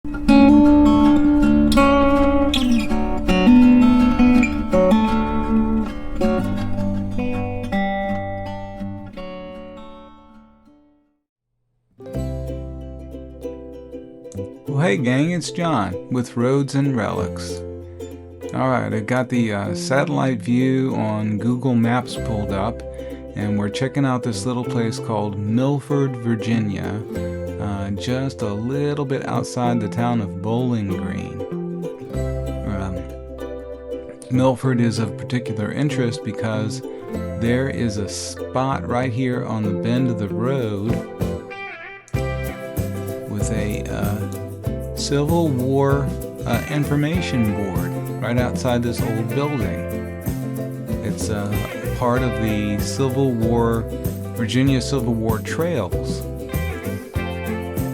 Well, hey gang, it's John with Roads and Relics. Alright, I've got the satellite view on Google Maps pulled up, and we're checking out this little place called Milford, Virginia, just a little bit outside the town of Bowling Green. Milford is of particular interest because there is a spot right here on the bend of the road with a Civil War information board right outside this old building. It's part of the Virginia Civil War trails.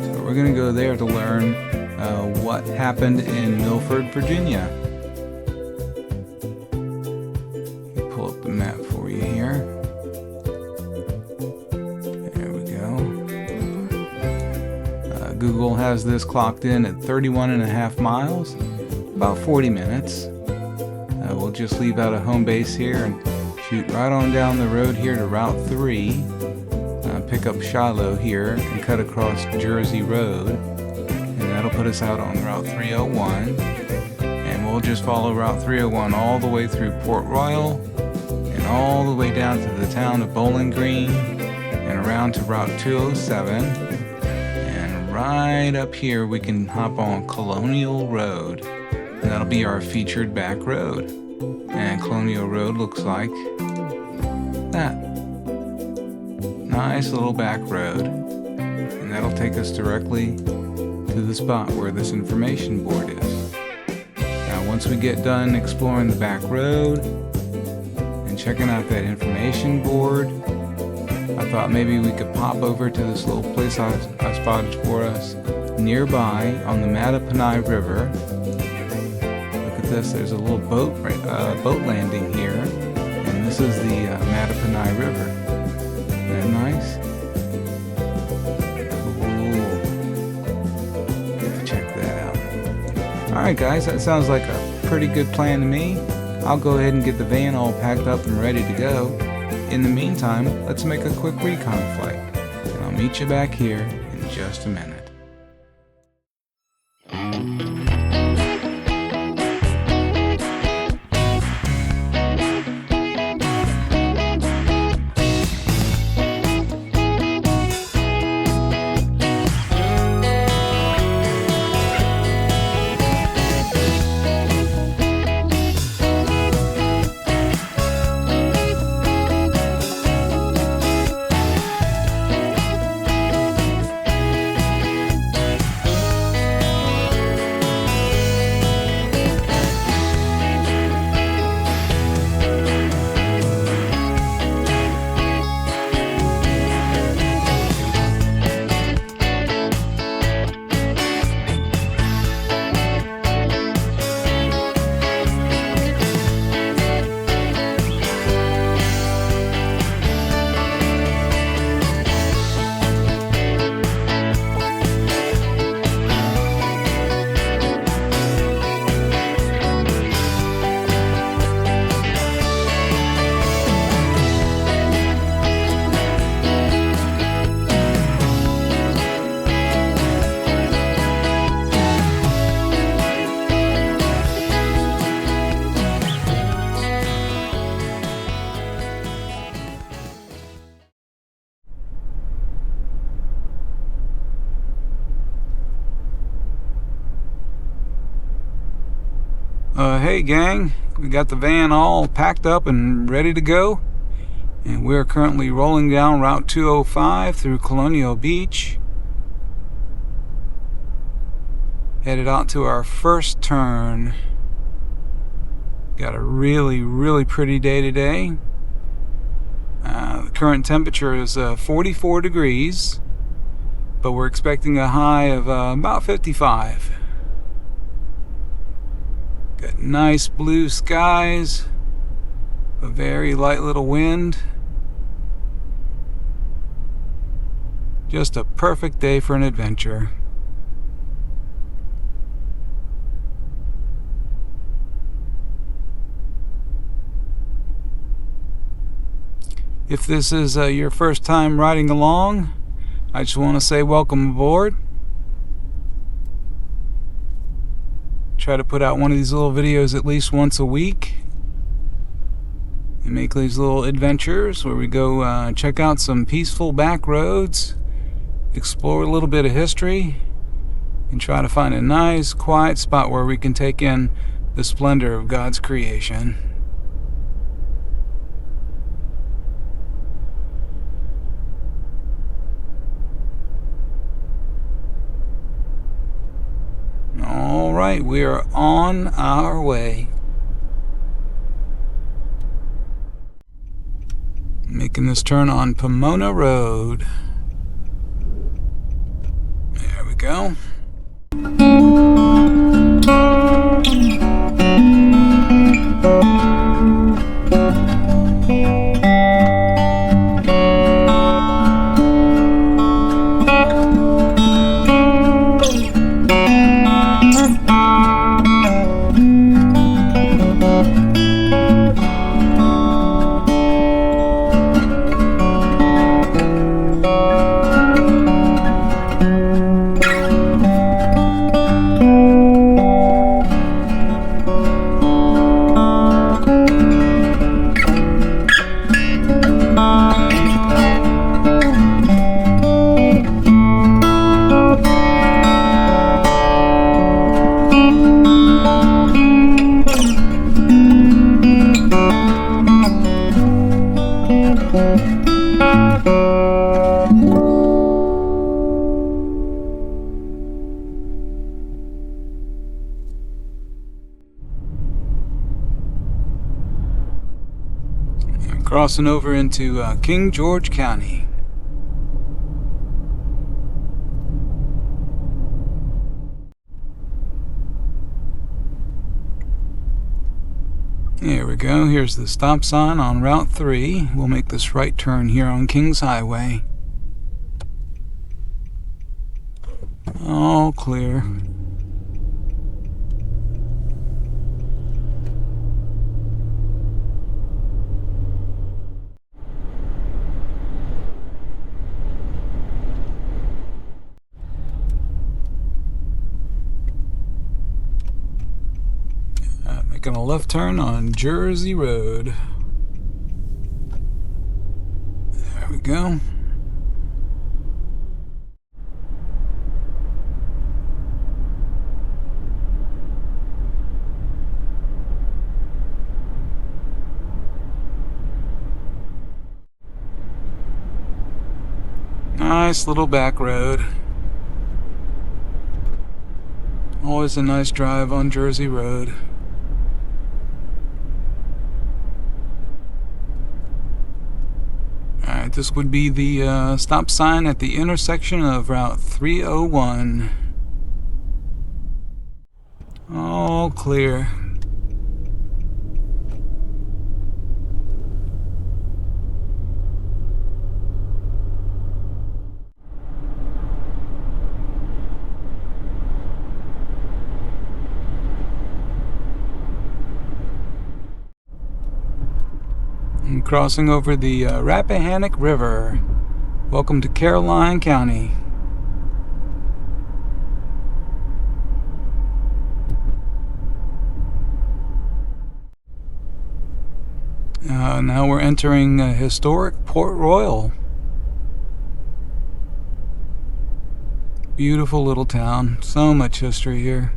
So we're going to go there to learn what happened in Milford, Virginia. Let me pull up the map for you here. There we go. Google has this clocked in at 31.5 miles, about 40 minutes. We'll just leave out a home base here and shoot right on down the road here to Route 3, pick up Shiloh here and cut across Jersey Road, and that'll put us out on Route 301, and we'll just follow Route 301 all the way through Port Royal and all the way down to the town of Bowling Green and around to Route 207, and right up here we can hop on Colonial Road, and that'll be our featured back road. And Colonial Road looks like that. Nice little back road. And that'll take us directly to the spot where this information board is. Now once we get done exploring the back road and checking out that information board, I thought maybe we could pop over to this little place I spotted for us nearby on the Mattaponi River. There's a little boat landing here, and this is the Mattaponi River. Isn't that nice? Cool. Gotta check that out. Alright guys, that sounds like a pretty good plan to me. I'll go ahead and get the van all packed up and ready to go. In the meantime, let's make a quick recon flight, and I'll meet you back here in just a minute. Hey gang, we got the van all packed up and ready to go, and we're currently rolling down Route 205 through Colonial Beach, headed out to our first turn. Got a really pretty day today. The current temperature is 44 degrees, but we're expecting a high of about 55. Got nice blue skies, a very light little wind. Just a perfect day for an adventure. If this is your first time riding along, I just want to say welcome aboard. Try to put out one of these little videos at least once a week. We make these little adventures where we go check out some peaceful back roads, explore a little bit of history, and try to find a nice quiet spot where we can take in the splendor of God's creation. Alright, we are on our way. Making this turn on Pomona Road. There we go. Crossing over into King George County. There we go. Here's the stop sign on Route 3. We'll make this right turn here on Kings Highway. All clear. Making a left turn on Jersey Road. There we go. Nice little back road. Always a nice drive on Jersey Road. Alright, this would be the stop sign at the intersection of Route 301. All clear. Crossing over the Rappahannock River. Welcome to Caroline County. Now we're entering historic Port Royal. Beautiful little town. So much history here.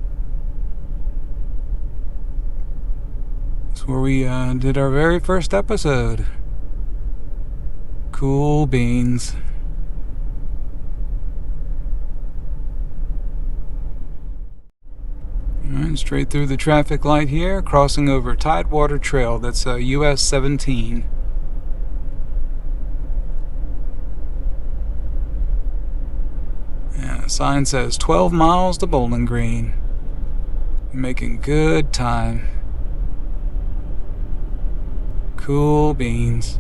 Where we did our very first episode. Cool beans. Alright, straight through the traffic light here, crossing over Tidewater Trail. That's US 17. Yeah, the sign says 12 miles to Bowling Green. Making good time. Cool beans.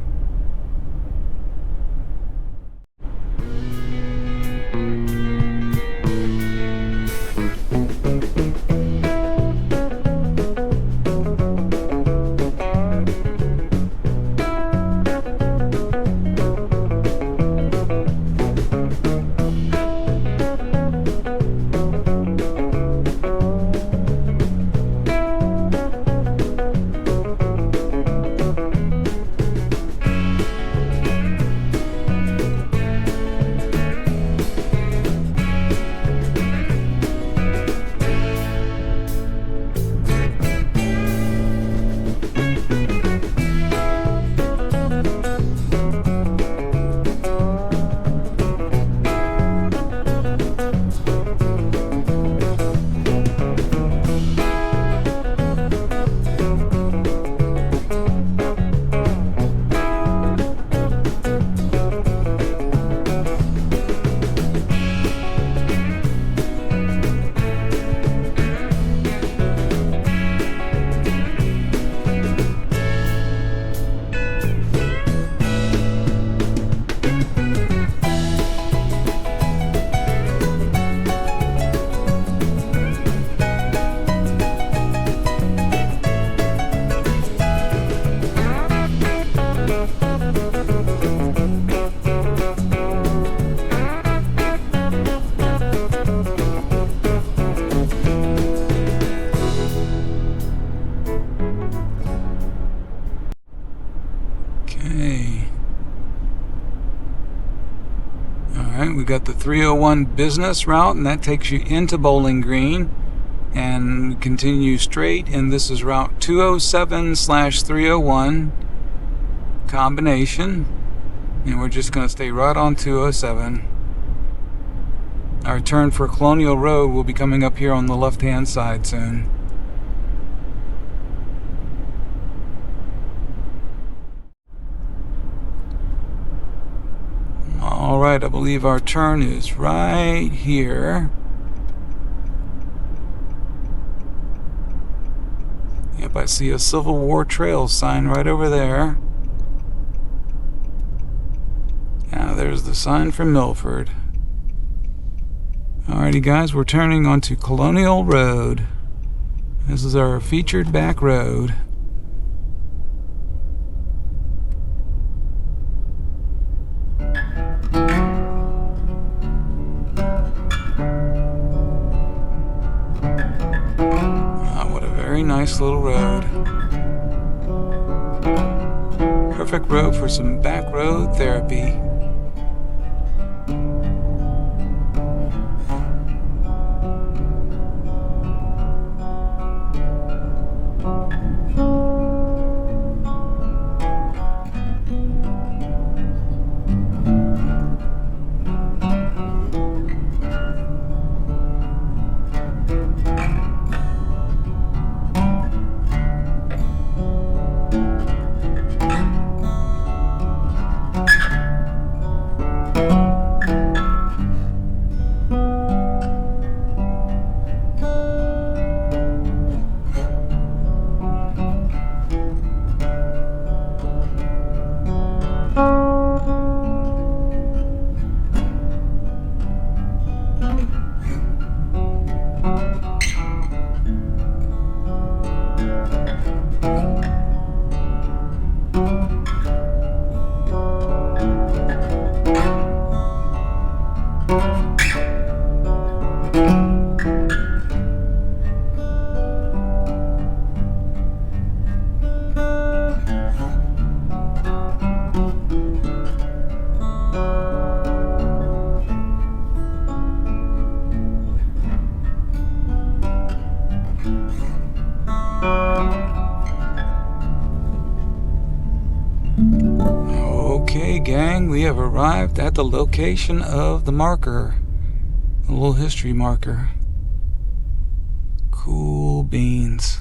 got the 301 business route, and that takes you into Bowling Green, and continue straight, and this is route 207/301 combination, and we're just going to stay right on 207. Our turn for Colonial Road will be coming up here on the left hand side soon. Alright, I believe our turn is right here. Yep, I see a Civil War Trail sign right over there. Now there's the sign for Milford. Alrighty guys, we're turning onto Colonial Road. This is our featured back road. What a very nice little road. Perfect road for some back road therapy. Okay, gang, we have arrived at the location of the marker. A little history marker. Cool beans.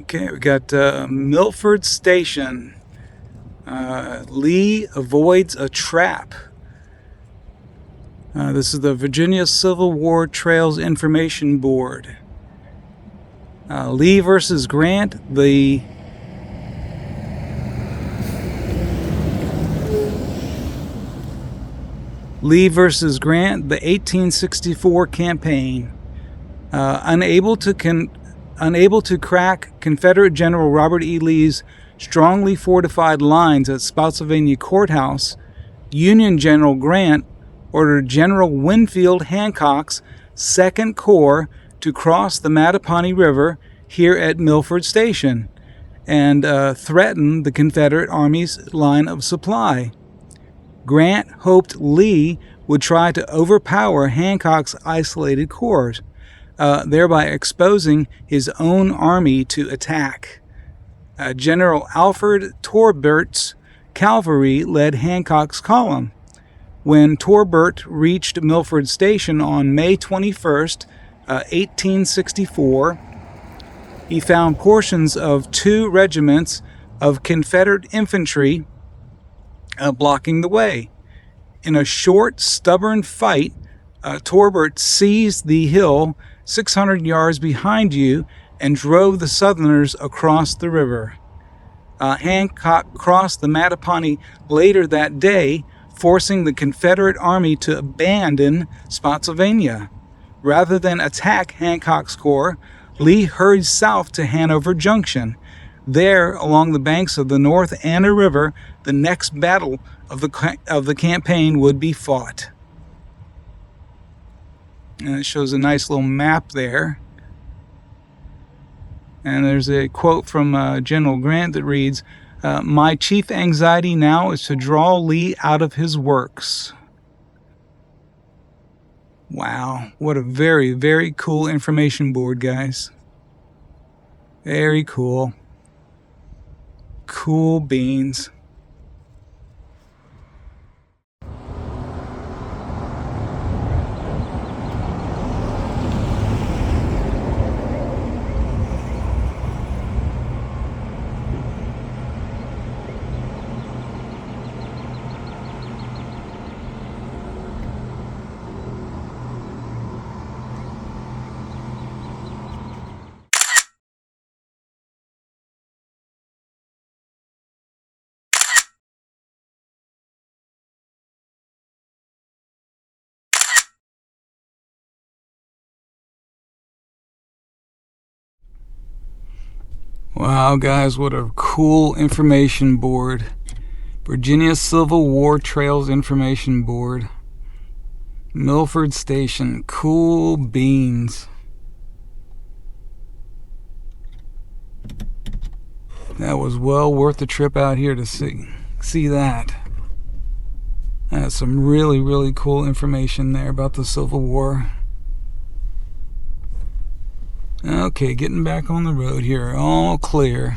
Okay, we got Milford Station. Lee avoids a trap. This is the Virginia Civil War Trails Information Board. Lee versus Grant, the Lee versus Grant, the 1864 campaign. Unable to crack Confederate General Robert E. Lee's strongly fortified lines at Spotsylvania Courthouse, Union General Grant ordered General Winfield Hancock's 2nd Corps to cross the Mattaponi River here at Milford Station and threaten the Confederate Army's line of supply. Grant hoped Lee would try to overpower Hancock's isolated corps, thereby exposing his own army to attack. General Alfred Torbert's cavalry led Hancock's column. When Torbert reached Milford Station on May 21st, 1864, he found portions of 2 regiments of Confederate infantry blocking the way. In a short, stubborn fight, Torbert seized the hill 600 yards behind you and drove the Southerners across the river. Hancock crossed the Mattaponi later that day, forcing the Confederate Army to abandon Spotsylvania. Rather than attack Hancock's corps, Lee hurried south to Hanover Junction, There, along the banks of the North Anna River, the next battle of the campaign would be fought. And it shows a nice little map there. And there's a quote from General Grant that reads, "My chief anxiety now is to draw Lee out of his works." Wow, what a very, very cool information board, guys. Very cool. Cool beans. Wow, guys, what a cool information board. Virginia Civil War Trails Information Board. Milford Station. Cool beans. That was well worth the trip out here to see that. That's some really, really cool information there about the Civil War. Okay, getting back on the road here. All clear.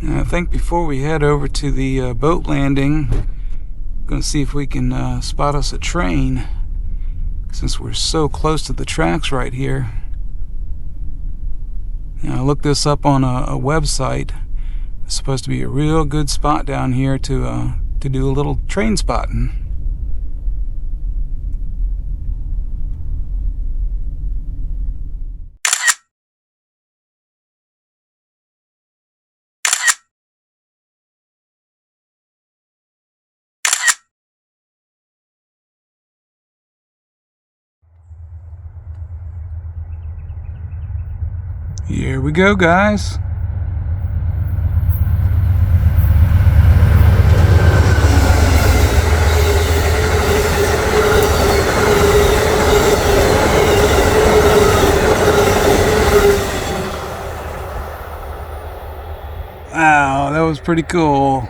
I think before we head over to the boat landing, I'm going to see if we can spot us a train, since we're so close to the tracks right here. I looked this up on a website. It's supposed to be a real good spot down here to do a little train spotting. Here we go, guys. Wow, that was pretty cool.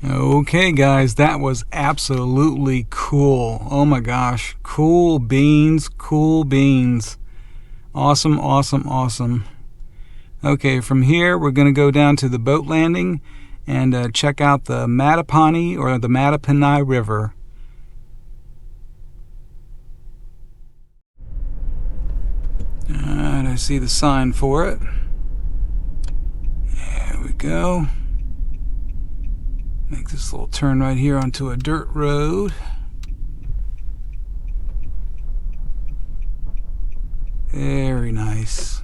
Okay guys, that was absolutely cool. Oh my gosh, cool beans, cool beans. Awesome, awesome, awesome. Okay, from here we're going to go down to the boat landing and check out the Mattaponi or the Mattaponi River. Alright, I see the sign for it. There we go. Make this little turn right here onto a dirt road. Very nice.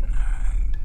Alright.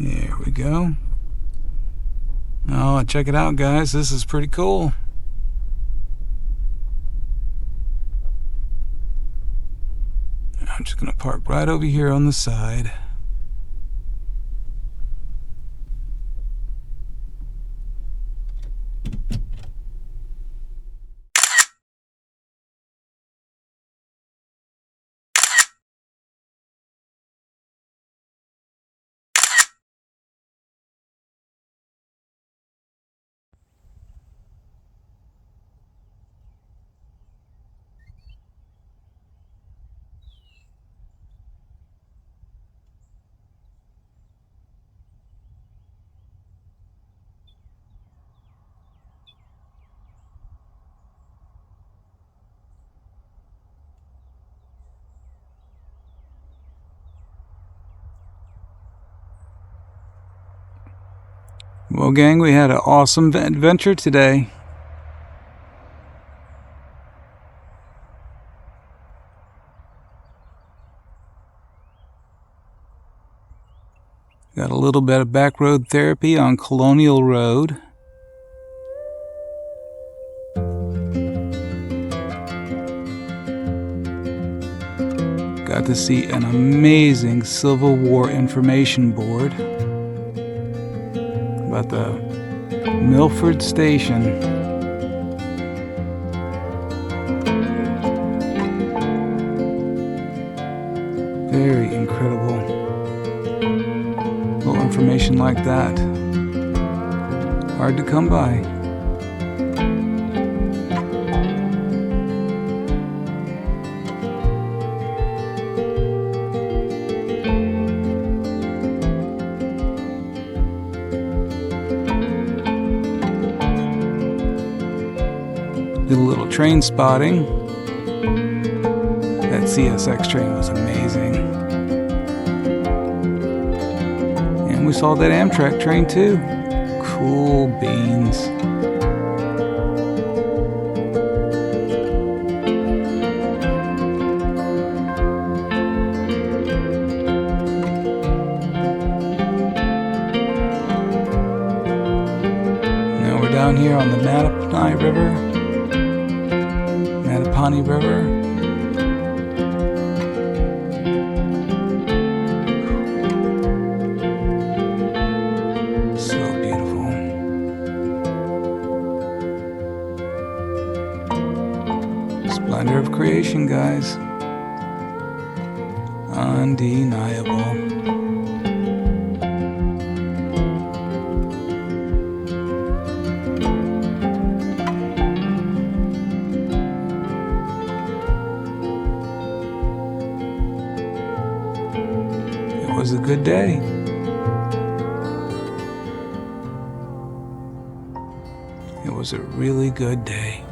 There we go. Oh, check it out, guys. This is pretty cool. I'm just going to park right over here on the side. Well, gang, we had an awesome adventure today. Got a little bit of back road therapy on Colonial Road. Got to see an amazing Civil War information board about the Milford Station. Very incredible. Little information like that. Hard to come by. Did a little train spotting. That CSX train was amazing. And we saw that Amtrak train too. Cool beans. Now we're down here on the Mattaponi River. Mattaponi River. So beautiful. Splendor of creation, guys. Undeniable. It was a good day. It was a really good day.